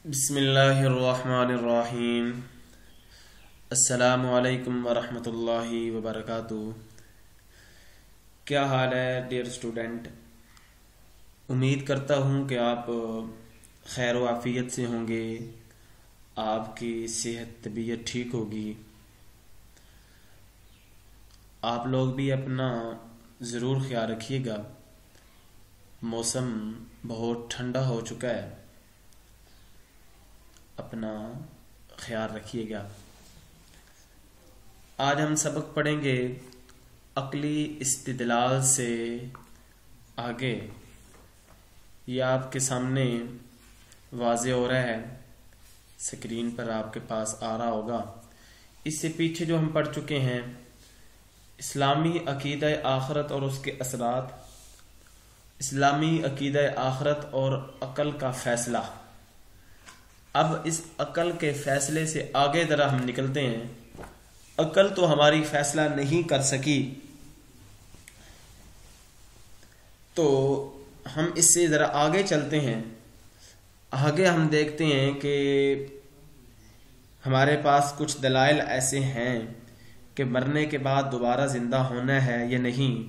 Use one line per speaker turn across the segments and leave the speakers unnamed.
بسم اللہ الرحمن الرحیم۔ السلام علیکم ورحمۃ اللہ وبرکاتہ۔ کیا حال ہے ڈیئر اسٹوڈنٹ؟ امید کرتا ہوں کہ آپ خیر و عافیت سے ہوں گے، آپ کی صحت طبیعت ٹھیک ہوگی۔ آپ لوگ بھی اپنا ضرور خیال رکھیے گا، موسم بہت ٹھنڈا ہو چکا ہے، اپنا خیال رکھیے گا۔ آج ہم سبق پڑھیں گے عقلی استدلال سے آگے۔ یہ آپ کے سامنے واضح ہو رہا ہے، سکرین پر آپ کے پاس آ رہا ہوگا۔ اس سے پیچھے جو ہم پڑھ چکے ہیں، اسلامی عقیدہ آخرت اور اس کے اثرات، اسلامی عقیدہ آخرت اور عقل کا فیصلہ۔ اب اس عقل کے فیصلے سے آگے ذرا ہم نکلتے ہیں۔ عقل تو ہماری فیصلہ نہیں کر سکی، تو ہم اس سے ذرا آگے چلتے ہیں۔ آگے ہم دیکھتے ہیں کہ ہمارے پاس کچھ دلائل ایسے ہیں کہ مرنے کے بعد دوبارہ زندہ ہونا ہے یا نہیں،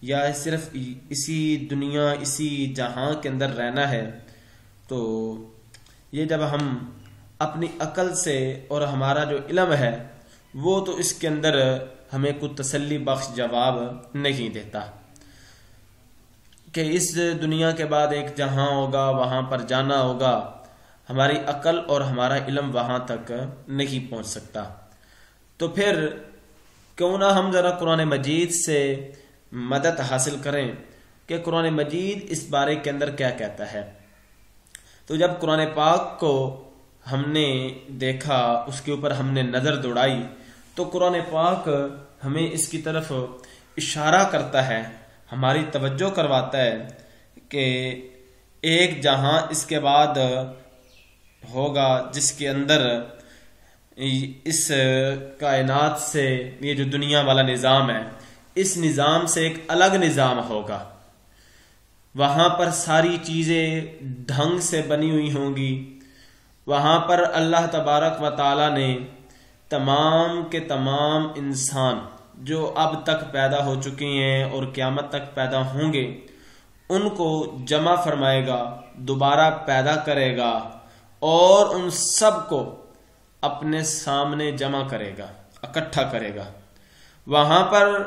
یا صرف اسی دنیا اسی جہاں کے اندر رہنا ہے۔ تو یہ جب ہم اپنی عقل سے، اور ہمارا جو علم ہے وہ تو اس کے اندر ہمیں کوئی تسلی بخش جواب نہیں دیتا کہ اس دنیا کے بعد ایک جہاں ہوگا، وہاں پر جانا ہوگا۔ ہماری عقل اور ہمارا علم وہاں تک نہیں پہنچ سکتا۔ تو پھر کیوں نہ ہم ذرا قرآن مجید سے مدد حاصل کریں کہ قرآن مجید اس بارے کے اندر کیا کہتا ہے۔ تو جب قرآن پاک کو ہم نے دیکھا، اس کے اوپر ہم نے نظر دوڑائی، تو قرآن پاک ہمیں اس کی طرف اشارہ کرتا ہے، ہماری توجہ کرواتا ہے کہ ایک جہاں اس کے بعد ہوگا جس کے اندر اس کائنات سے، یہ جو دنیا والا نظام ہے، اس نظام سے ایک الگ نظام ہوگا۔ وہاں پر ساری چیزیں ڈھنگ سے بنی ہوئی ہوں گی۔ وہاں پر اللہ تبارک و تعالی نے تمام کے تمام انسان جو اب تک پیدا ہو چکے ہیں اور قیامت تک پیدا ہوں گے، ان کو جمع فرمائے گا، دوبارہ پیدا کرے گا، اور ان سب کو اپنے سامنے جمع کرے گا، اکٹھا کرے گا۔ وہاں پر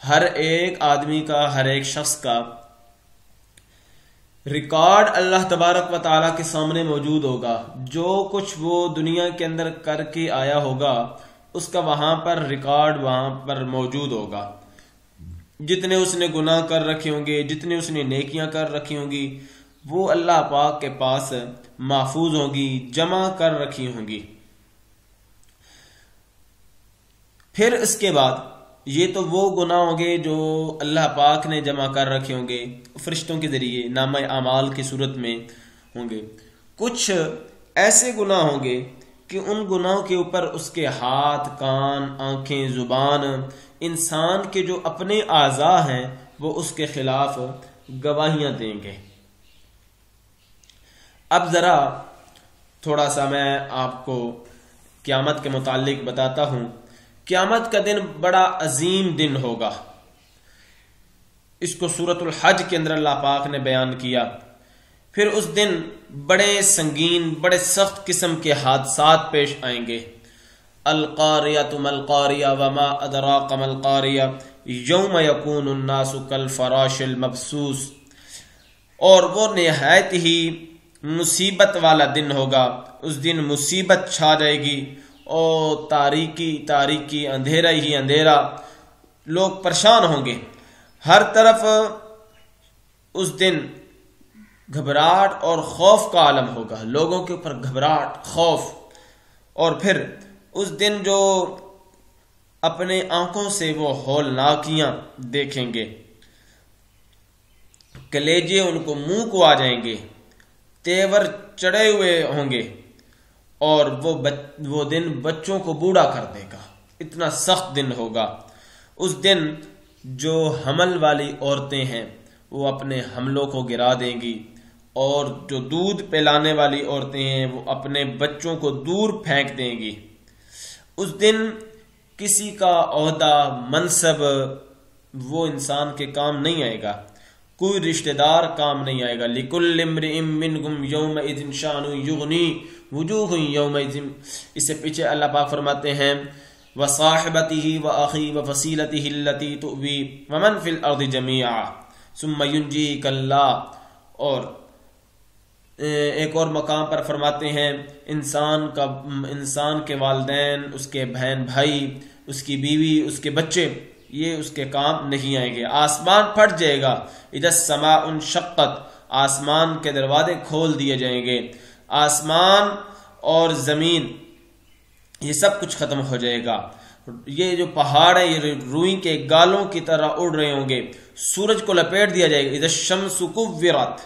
ہر ایک آدمی کا، ہر ایک شخص کا ریکارڈ اللہ تبارک و تعالیٰ کے سامنے موجود ہوگا۔ جو کچھ وہ دنیا کے اندر کر کے آیا ہوگا، اس کا وہاں پر ریکارڈ وہاں پر موجود ہوگا۔ جتنے اس نے گناہ کر رکھے ہوں گے، جتنے اس نے نیکیاں کر رکھی ہوں گی، وہ اللہ پاک کے پاس محفوظ ہوں گی، جمع کر رکھی ہوں گی۔ پھر اس کے بعد یہ تو وہ گناہ ہوں گے جو اللہ پاک نے جمع کر رکھے ہوں گے، فرشتوں کے ذریعے نامہ اعمال کی صورت میں ہوں گے۔ کچھ ایسے گناہ ہوں گے کہ ان گناہوں کے اوپر اس کے ہاتھ، کان، آنکھیں، زبان، انسان کے جو اپنے اعضاء ہیں، وہ اس کے خلاف گواہیاں دیں گے۔ اب ذرا تھوڑا سا میں آپ کو قیامت کے متعلق بتاتا ہوں۔ قیامت کا دن بڑا عظیم دن ہوگا۔ اس کو سورۃ الحج کے اندر اللہ پاک نے بیان کیا۔ پھر اس دن بڑے سنگین، بڑے سخت قسم کے حادثات پیش آئیں گے۔ القاریۃ ما القاریہ وما ادراک ما القاریہ یوم یکون الناس کالفراش المبثوث۔ اور وہ نہایت ہی مصیبت والا دن ہوگا۔ اس دن مصیبت چھا جائے گی، اور تاریکی تاریکی، اندھیرا ہی اندھیرا، لوگ پریشان ہوں گے۔ ہر طرف اس دن گھبراہٹ اور خوف کا عالم ہوگا، لوگوں کے اوپر گھبراہٹ، خوف۔ اور پھر اس دن جو اپنے آنکھوں سے وہ ہولناکیاں دیکھیں گے، کلیجے ان کو منہ کو آ جائیں گے، تیور چڑھے ہوئے ہوں گے، اور وہ دن بچوں کو بوڑھا کر دے گا۔ اتنا سخت دن ہوگا۔ اس دن جو حمل والی عورتیں ہیں وہ اپنے حملوں کو گرا دیں گی، اور جو دودھ پلانے والی عورتیں ہیں وہ اپنے بچوں کو دور پھینک دیں گی۔ اس دن کسی کا عہدہ، منصب وہ انسان کے کام نہیں آئے گا، کوئی رشتہ دار کام نہیں آئے گا۔ لِكُلِّ امْرِئٍ مِّنْهُمْ يَوْمَئِذٍ شَأْنٌ يُغْنِيهِ وُجُوهٌ يَوْمَئِذٍ، اس سے پیچھے اللہ پاک فرماتے ہیں وَصَاحِبَتِهِ وَأَخِيهِ وَفَصِيلَتِهِ الَّتِي تُؤْوِيهِ وَمَنْ فِي الْأَرْضِ جَمِيعًا ثُمَّ يُنْجِيكَ اللَّهُ، اور ایک اور مقام پر فرماتے ہیں انسان کے والدین، اس کے بہن بھائی، اس کی بیوی، اس کے بچے، یہ اس کے کام نہیں آئیں گے۔ آسمان پھٹ جائے گا، اذا السماء انشقت، آسمان کے دروازے کھول دیے جائیں گے، آسمان اور زمین یہ سب کچھ ختم ہو جائے گا۔ یہ جو پہاڑ ہیں یہ روئی کے گالوں کی طرح اڑ رہے ہوں گے، سورج کو لپیٹ دیا جائے گا، اذا الشمس کورت،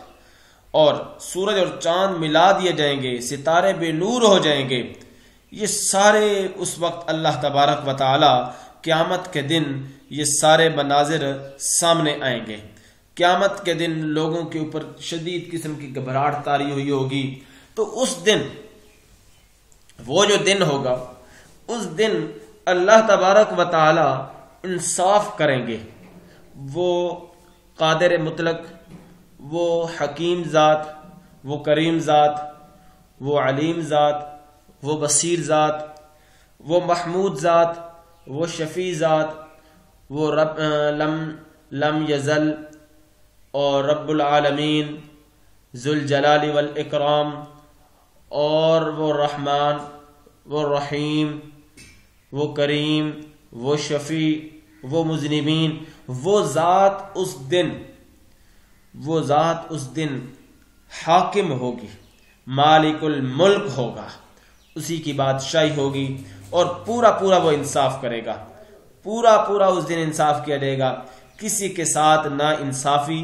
اور سورج اور چاند ملا دیے جائیں گے، ستارے بے نور ہو جائیں گے۔ یہ سارے اس وقت اللہ تبارک و تعالی قیامت کے دن یہ سارے مناظر سامنے آئیں گے۔ قیامت کے دن لوگوں کے اوپر شدید قسم کی گھبراہٹ طاری ہوئی ہوگی۔ تو اس دن، وہ جو دن ہوگا، اس دن اللہ تبارک و تعالی انصاف کریں گے۔ وہ قادر مطلق، وہ حکیم ذات، وہ کریم ذات، وہ علیم ذات، وہ بصیر ذات، وہ محمود ذات، وہ شفیع ذات، وہ رب لم یزل اور رب العالمین ذوالجلال والاکرام، اور وہ رحمان، وہ رحیم، وہ کریم، وہ شفیع، وہ مذنبین، وہ ذات اس دن حاکم ہوگی، مالک الملک ہوگا، اسی کی بادشاہی ہوگی، اور پورا وہ انصاف کرے گا، پورا اس دن انصاف کیا جائے گا، کسی کے ساتھ نا انصافی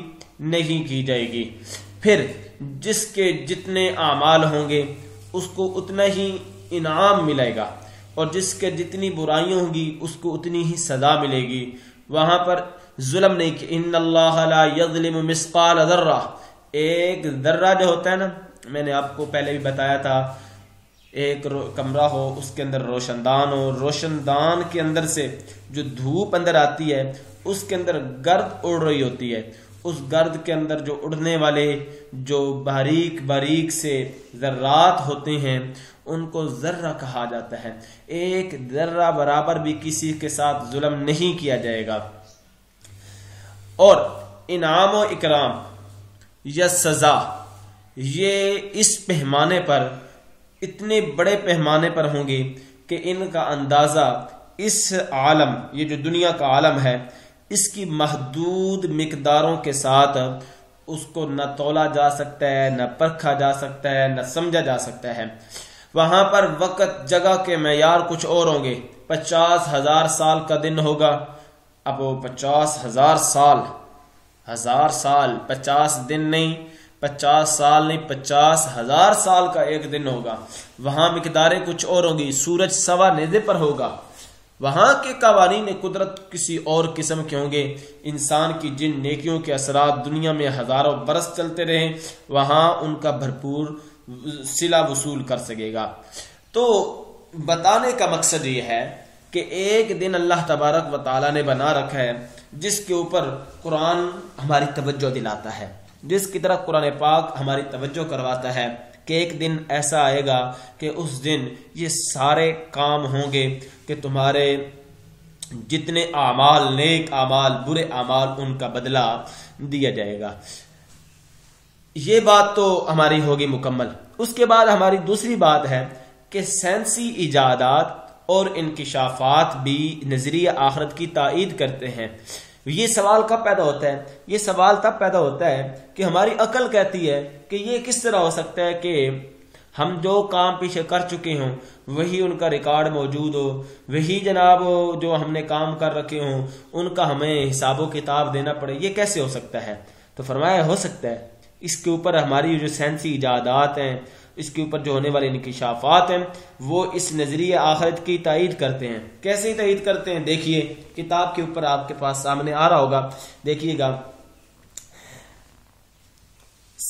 نہیں کی جائے گی۔ پھر جس کے جتنے اعمال ہوں گے اس کو اتنا ہی انعام ملے گا، اور جس کے جتنی برائیاں ہوں گی اس کو اتنی ہی سزا ملے گی۔ وہاں پر ظلم نہیں کہ ان اللہ لا یظلم مثقال ذرہ، ایک ذرہ جو ہوتا ہے نا، میں نے آپ کو پہلے بھی بتایا تھا، ایک کمرہ ہو، اس کے اندر روشن دان ہو، روشن دان کے اندر سے جو دھوپ اندر آتی ہے اس کے اندر گرد اڑ رہی ہوتی ہے، اس گرد کے اندر جو اڑنے والے جو باریک سے ذرات ہوتے ہیں ان کو ذرہ کہا جاتا ہے۔ ایک ذرہ برابر بھی کسی کے ساتھ ظلم نہیں کیا جائے گا۔ اور انعام و اکرام یا سزا، یہ اس پیمانے پر، اتنے بڑے پیمانے پر ہوں گے کہ ان کا اندازہ اس عالم، یہ جو دنیا کا عالم ہے، اس کی محدود مقداروں کے ساتھ اس کو نہ تولا جا سکتا ہے، نہ پرکھا جا سکتا ہے، نہ سمجھا جا سکتا ہے۔ وہاں پر وقت جگہ کے معیار کچھ اور ہوں گے۔ 50,000 سال کا دن ہوگا۔ اب وہ 50,000 سال، 1000 سال، 50 دن نہیں، 50 سال نہیں، 50,000 سال کا ایک دن ہوگا۔ وہاں مقداریں کچھ اور ہوں گی۔ سورج سوا نیزے پر ہوگا۔ وہاں کے قوانین قدرت کسی اور قسم کے ہوں گے۔ انسان کی جن نیکیوں کے اثرات دنیا میں ہزاروں برس چلتے رہیں، وہاں ان کا بھرپور صلہ وصول کر سکے گا۔ تو بتانے کا مقصد یہ ہے کہ ایک دن اللہ تبارک و تعالی نے بنا رکھا ہے جس کے اوپر قرآن ہماری توجہ دلاتا ہے، جس کی طرف قرآن پاک ہماری توجہ کرواتا ہے کہ ایک دن ایسا آئے گا کہ اس دن یہ سارے کام ہوں گے کہ تمہارے جتنے اعمال، نیک اعمال، برے اعمال، ان کا بدلہ دیا جائے گا۔ یہ بات تو ہماری ہوگی مکمل۔ اس کے بعد ہماری دوسری بات ہے کہ سائنسی ایجادات اور انکشافات بھی نظریہ آخرت کی تائید کرتے ہیں۔ یہ سوال کب پیدا ہوتا ہے؟ یہ سوال تب پیدا ہوتا ہے کہ ہماری عقل کہتی ہے کہ یہ کس طرح ہو سکتا ہے کہ ہم جو کام پیچھے کر چکے ہوں وہی ان کا ریکارڈ موجود ہو، وہی جناب جو ہم نے کام کر رکھے ہوں ان کا ہمیں حساب و کتاب دینا پڑے، یہ کیسے ہو سکتا ہے؟ تو فرمایا ہو سکتا ہے۔ اس کے اوپر ہماری جو سائنسی ایجادات ہیں، اس کے اوپر جو ہونے والے انکشافات ہیں، وہ اس نظریہ آخرت کی تائید کرتے ہیں۔ کیسے تائید کرتے ہیں؟ دیکھیے کتاب کے اوپر آپ کے پاس سامنے آ رہا ہوگا، دیکھیے گا۔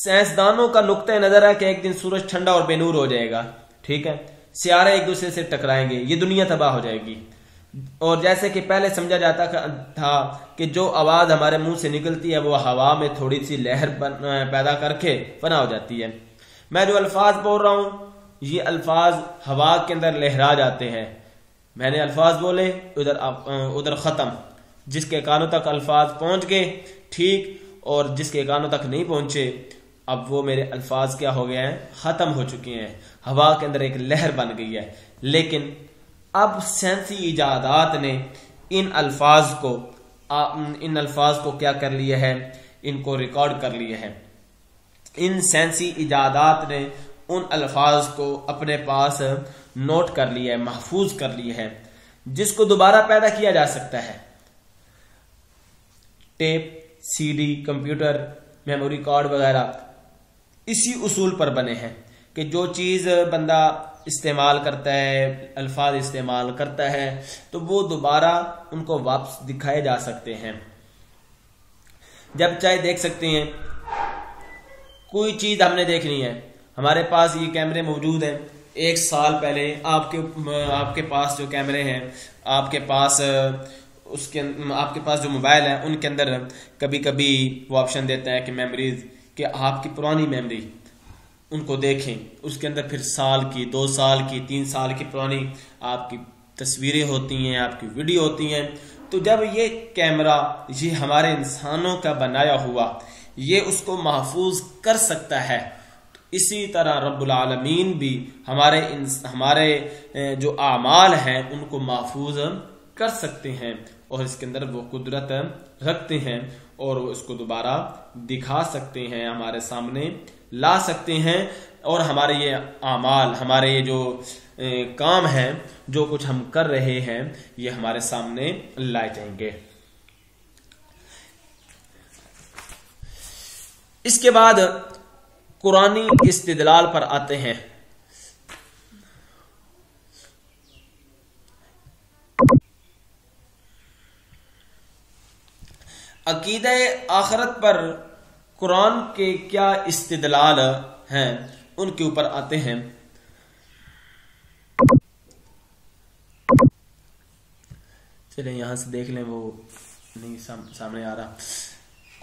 سائنسدانوں کا نقطہ نظر ہے کہ ایک دن سورج ٹھنڈا اور بے نور ہو جائے گا، ٹھیک ہے، سیارے ایک دوسرے سے ٹکرائیں گے، یہ دنیا تباہ ہو جائے گی. اور جیسے کہ پہلے سمجھا جاتا تھا کہ جو آواز ہمارے منہ سے نکلتی ہے وہ ہوا میں تھوڑی سی لہر پیدا کر کے فنا ہو جاتی ہے. میں جو الفاظ بول رہا ہوں یہ الفاظ ہوا کے اندر لہرا جاتے ہیں. میں نے الفاظ بولے ادھر ختم، جس کے کانوں تک الفاظ پہنچ گئے ٹھیک، اور جس کے کانوں تک نہیں پہنچے اب وہ میرے الفاظ کیا ہو گئے ہیں، ختم ہو چکے ہیں، ہوا کے اندر ایک لہر بن گئی ہے. لیکن اب سائنسی ایجادات نے ان الفاظ کو کیا کر لیا ہے، ان کو ریکارڈ کر لیا ہے. ان سائنسی ایجادات نے ان الفاظ کو اپنے پاس نوٹ کر لیا ہے، محفوظ کر لیا ہے، جس کو دوبارہ پیدا کیا جا سکتا ہے. Tape, C D, computer, memory card وغیرہ اسی اصول پر بنے ہیں کہ جو چیز بندہ استعمال کرتا ہے، الفاظ استعمال کرتا ہے، تو وہ دوبارہ ان کو واپس دکھائے جا سکتے ہیں. جب چاہے دیکھ سکتے ہیں. کوئی چیز ہم نے دیکھنی ہے، ہمارے پاس یہ کیمرے موجود ہیں. 1 سال پہلے آپ کے پاس جو کیمرے ہیں، آپ کے پاس جو موبائل ہے ان کے اندر کبھی کبھی وہ آپشن دیتا ہے کہ میموریز، کہ آپ کی پرانی میموری ان کو دیکھیں. اس کے اندر پھر سال کی، 2 سال کی، 3 سال کی پرانی آپ کی تصویریں ہوتی ہیں، آپ کی ویڈیو ہوتی ہیں. تو جب یہ کیمرہ، یہ ہمارے انسانوں کا بنایا ہوا، یہ اس کو محفوظ کر سکتا ہے، اسی طرح رب العالمین بھی ہمارے جو اعمال ہیں ان کو محفوظ کر سکتے ہیں، اور اس کے اندر وہ قدرت رکھتے ہیں، اور وہ اس کو دوبارہ دکھا سکتے ہیں، ہمارے سامنے لا سکتے ہیں، اور ہمارے یہ اعمال، ہمارے یہ جو کام ہیں، جو کچھ ہم کر رہے ہیں، یہ ہمارے سامنے لائے جائیں گے. اس کے بعد قرآنی استدلال پر آتے ہیں. عقیدہ آخرت پر قرآن کے کیا استدلال ہیں ان کے اوپر آتے ہیں. چلیں یہاں سے دیکھ لیں، وہ نہیں سامنے آ رہا.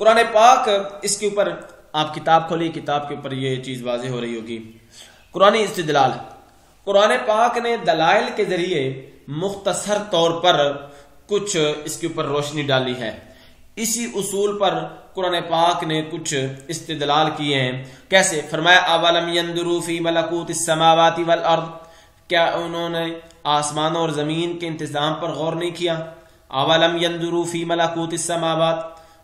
قرآن پاک، اس کے اوپر آپ کتاب کھولی، کتاب کے اوپر یہ چیز واضح ہو رہی ہوگی. قرآن استدلال، قرآن پاک نے دلائل کے ذریعے مختصر طور پر کچھ اس کے اوپر روشنی ڈالی ہے. اسی اصول پر قرآن پاک نے کچھ استدلال کیے ہیں. کیسے؟ فرمایا اولم ينظروا فی ملکوت السماوات والارض، کیا انہوں نے آسمانوں اور زمین کے انتظام پر غور نہیں کیا؟ اولم ينظروا فی ملکوت السماوات،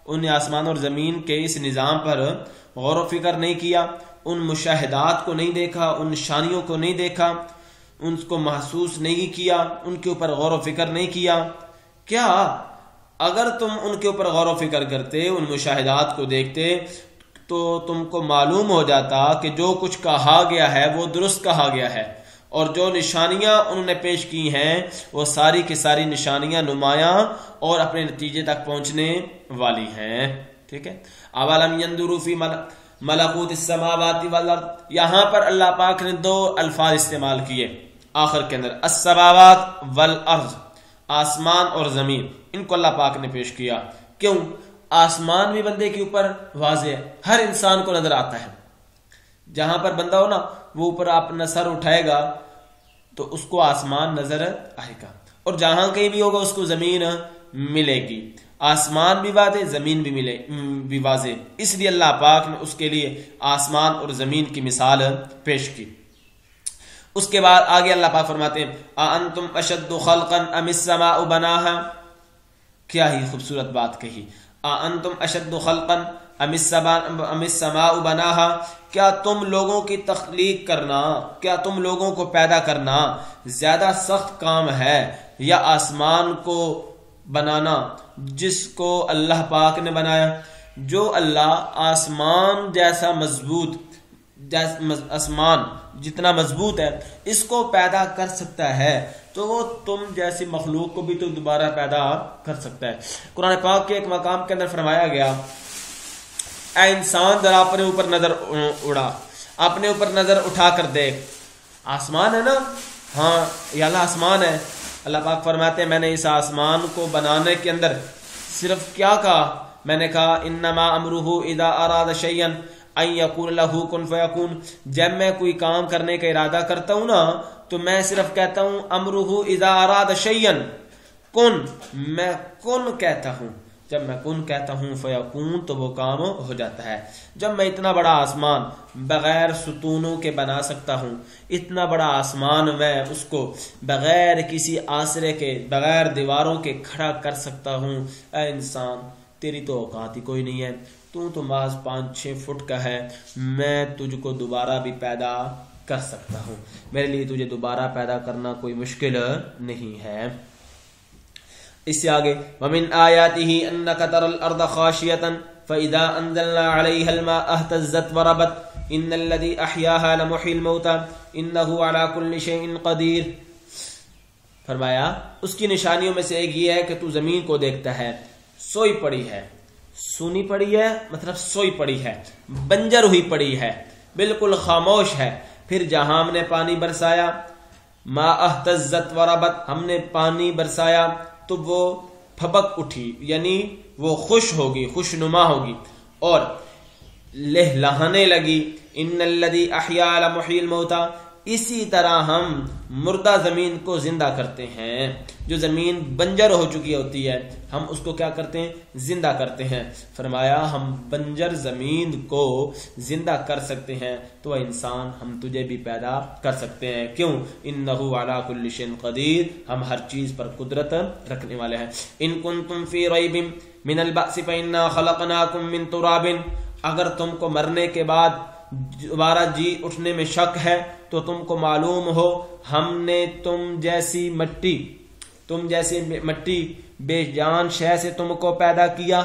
ان آسمان اور زمین کے اس نظام پر غور و فکر نہیں کیا، ان مشاہدات کو نہیں دیکھا، ان نشانیوں کو نہیں دیکھا، ان کو محسوس نہیں کیا، ان کے اوپر غور و فکر نہیں کیا. کیا اگر تم ان کے اوپر غور و فکر کرتے، ان مشاہدات کو دیکھتے، تو تم کو معلوم ہو جاتا کہ جو کچھ کہا گیا ہے وہ درست کہا گیا ہے، اور جو نشانیاں انہوں نے پیش کی ہیں وہ ساری کی ساری نشانیاں نمایاں اور اپنے نتیجے تک پہنچنے والی ہیں. ٹھیک ہے. اولم ينظروا فی ملکوت السماوات والارض، یہاں پر اللہ پاک نے 2 الفاظ استعمال کیے آخر کے اندر، السماوات والارض، آسمان اور زمین، ان کو اللہ پاک نے پیش کیا. کیوں؟ آسمان بھی بندے کے اوپر واضح ہے، ہر انسان کو نظر آتا ہے. جہاں پر بندہ ہو نا، وہ اوپر اپنا سر اٹھائے گا تو اس کو آسمان نظر آئے گا، اور جہاں کہیں بھی ہوگا اس کو زمین ملے گی. آسمان بھی واضح، زمین بھی واضح، اس لیے اللہ پاک نے اس کے لیے آسمان اور زمین کی مثال پیش کی. اس کے بعد آگے اللہ پاک فرماتے ہیں اَأَنْتُمْ أَشَدُّ خَلْقًا أَمِ السَّمَاءُ بَنَاهَا، کیا ہی خوبصورت بات کہی. اَأَنْتُمْ أَشَدُّ خَلْقًا أَمِ السَّمَاءُ بَنَاهَا، کیا تم لوگوں کی تخلیق کرنا، کیا تم لوگوں کو پیدا کرنا زیادہ سخت کام ہے یا آسمان کو بنانا جس کو اللہ پاک نے بنایا؟ جو اللہ آسمان جیسا مضبوط، آسمان جتنا مضبوط ہے اس کو پیدا کر سکتا ہے، تو وہ تم جیسی مخلوق کو بھی تو دوبارہ پیدا کر سکتا ہے. قرآن پاک کے ایک مقام کے اندر فرمایا گیا اے انسان ذرا اپنے اوپر نظر اڑا، اپنے اوپر نظر اٹھا کر دیکھ، آسمان ہے نا، ہاں یا اللہ آسمان ہے۔ اللہ پاک فرماتے ہیں میں نے اس آسمان کو بنانے کے اندر صرف کیا کہا، میں نے کہا انما امرہ اذا اراد شیئا ان یقول لہ کن فیکون، جب میں کوئی کام کرنے کا ارادہ کرتا ہوں نا تو میں صرف کہتا ہوں امرہ اذا اراد شیئا کن، میں کن کہتا ہوں، جب میں کن کہتا ہوں فیکون تو وہ کام ہو جاتا ہے۔ جب میں اتنا بڑا آسمان بغیر ستونوں کے بنا سکتا ہوں، اتنا بڑا آسمان میں اس کو بغیر کسی آسرے کے، بغیر دیواروں کے کھڑا کر سکتا ہوں، اے انسان تیری تو اوقات ہی کوئی نہیں ہے، تو محض 5-6 فٹ کا ہے، میں تجھ کو دوبارہ بھی پیدا کر سکتا ہوں، میرے لیے تجھے دوبارہ پیدا کرنا کوئی مشکل نہیں ہے۔ اس سے آگے وَمِنْ آيَاتِهِ أَنَّكَ تَرَى الْأَرْضَ خَاشِيَةً فَإِذَا أَنزَلْنَا عَلَيْهَا الْمَاءَ اهْتَزَّتْ وَرَبَتْ إِنَّ الَّذِي أَحْيَاهَا لَمُحْيِي الْمَوْتَى إِنَّهُ عَلَى كُلِّ شَيْءٍ قَدِيرٌ۔ فرمایا اس کی نشانیوں میں سے ایک یہ ہے کہ تو زمین کو دیکھتا ہے، سوئی پڑی ہے، سونی پڑی ہے مطلب سوئی پڑی ہے، بنجر ہوئی پڑی ہے، بالکل خاموش ہے، پھر جہاں ہم نے پانی برسایا، ما اہتزت وربت، ہم نے پانی برسایا تو وہ پھبک اٹھی، یعنی وہ خوش ہوگی، خوشنما ہوگی اور لہلہانے لگی۔ ان الذی احیا لمحیی الموتى، اسی طرح ہم مردہ زمین کو زندہ کرتے ہیں، جو زمین بنجر ہو چکی ہوتی ہے ہم اس کو کیا کرتے ہیں، زندہ کرتے ہیں۔ فرمایا ہم بنجر زمین کو زندہ کر سکتے ہیں تو انسان ہم تجھے بھی پیدا کر سکتے ہیں، کیوں؟ انہ علی کل شیء قدیر، ہم ہر چیز پر قدرت رکھنے والے ہیں۔ ان کنتم فی ریب من البعث فانا خلقناکم من تراب، اگر تم کو مرنے کے بعد دوبارہ جی اٹھنے میں شک ہے تو تم کو معلوم ہو ہم نے تم جیسی مٹی بے جان شے سے تم کو پیدا کیا۔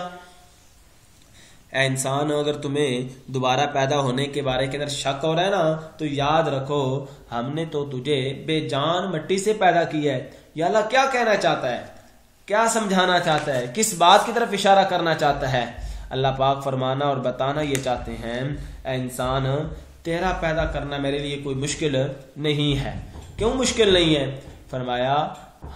اے انسان اگر تمہیں دوبارہ پیدا ہونے کے بارے کے اندر شک ہو رہا ہے نا تو یاد رکھو ہم نے تو تجھے بے جان مٹی سے پیدا کیا ہے۔ یا اللہ کیا کہنا چاہتا ہے، کیا سمجھانا چاہتا ہے، کس بات کی طرف اشارہ کرنا چاہتا ہے؟ اللہ پاک فرمانا اور بتانا یہ چاہتے ہیں اے انسان تیرا پیدا کرنا میرے لیے کوئی مشکل نہیں ہے۔ کیوں مشکل نہیں ہے؟ فرمایا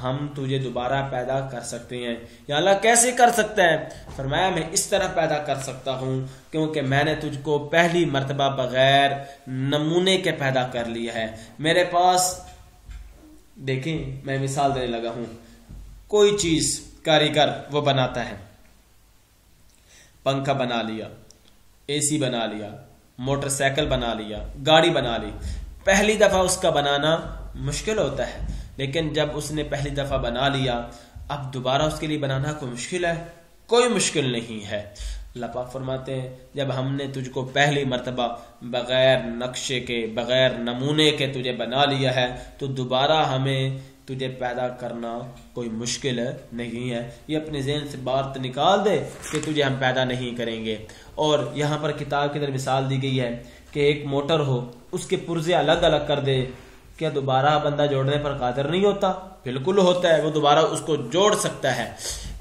ہم تجھے دوبارہ پیدا کر سکتے ہیں۔ یا اللہ کیسے کر سکتا ہے؟ فرمایا میں اس طرح پیدا کر سکتا ہوں کیونکہ میں نے تجھ کو پہلی مرتبہ بغیر نمونے کے پیدا کر لیا ہے۔ میرے پاس دیکھیں میں مثال دینے لگا ہوں، کوئی چیز کاریگر وہ بناتا ہے، پنکھا بنا لیا، اے سی بنا لیا، موٹر سائیکل بنا لیا، گاڑی بنا لی، پہلی دفعہ اس کا بنانا مشکل ہوتا ہے، لیکن جب اس نے پہلی دفعہ بنا لیا اب دوبارہ اس کے لیے بنانا کوئی مشکل ہے؟ کوئی مشکل نہیں ہے۔ اللہ پاک فرماتے ہیں جب ہم نے تجھ کو پہلی مرتبہ بغیر نقشے کے، بغیر نمونے کے تجھے بنا لیا ہے تو دوبارہ ہمیں تجھے پیدا کرنا کوئی مشکل نہیں ہے۔ یہ اپنے ذہن سے بات نکال دے کہ تجھے ہم پیدا نہیں کریں گے۔ اور یہاں پر کتاب کے اندر مثال دی گئی ہے کہ ایک موٹر ہو، اس کے پرزے الگ الگ کر دے، کیا دوبارہ بندہ جوڑنے پر قادر نہیں ہوتا؟ بالکل ہوتا ہے، وہ دوبارہ اس کو جوڑ سکتا ہے۔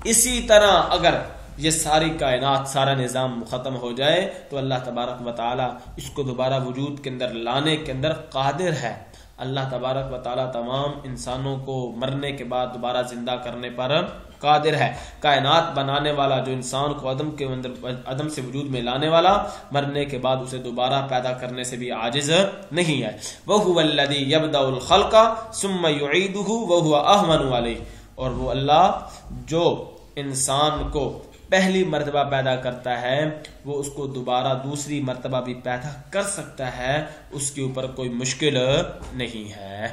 اسی طرح اگر یہ ساری کائنات، سارا نظام ختم ہو جائے تو اللہ تبارک و تعالی اس کو دوبارہ وجود کے اندر لانے کے اندر قادر ہے۔ اللہ تبارک و تعالی تمام انسانوں کو مرنے کے بعد دوبارہ زندہ کرنے پر قادر ہے۔ کائنات بنانے والا، جو انسان کو عدم سے وجود میں لانے والا، مرنے کے بعد اسے دوبارہ پیدا کرنے سے بھی عاجز نہیں ہے۔ وَهُوَ الَّذِي يَبْدَأُ الْخَلْقَ ثُمَّ يُعِيدُهُ وَهُوَ أَهْوَنُ عَلَيْهِ، اور وہ اللہ جو انسان کو پہلی مرتبہ پیدا کرتا ہے وہ اس کو دوبارہ دوسری مرتبہ بھی پیدا کر سکتا ہے، اس کے اوپر کوئی مشکل نہیں ہے۔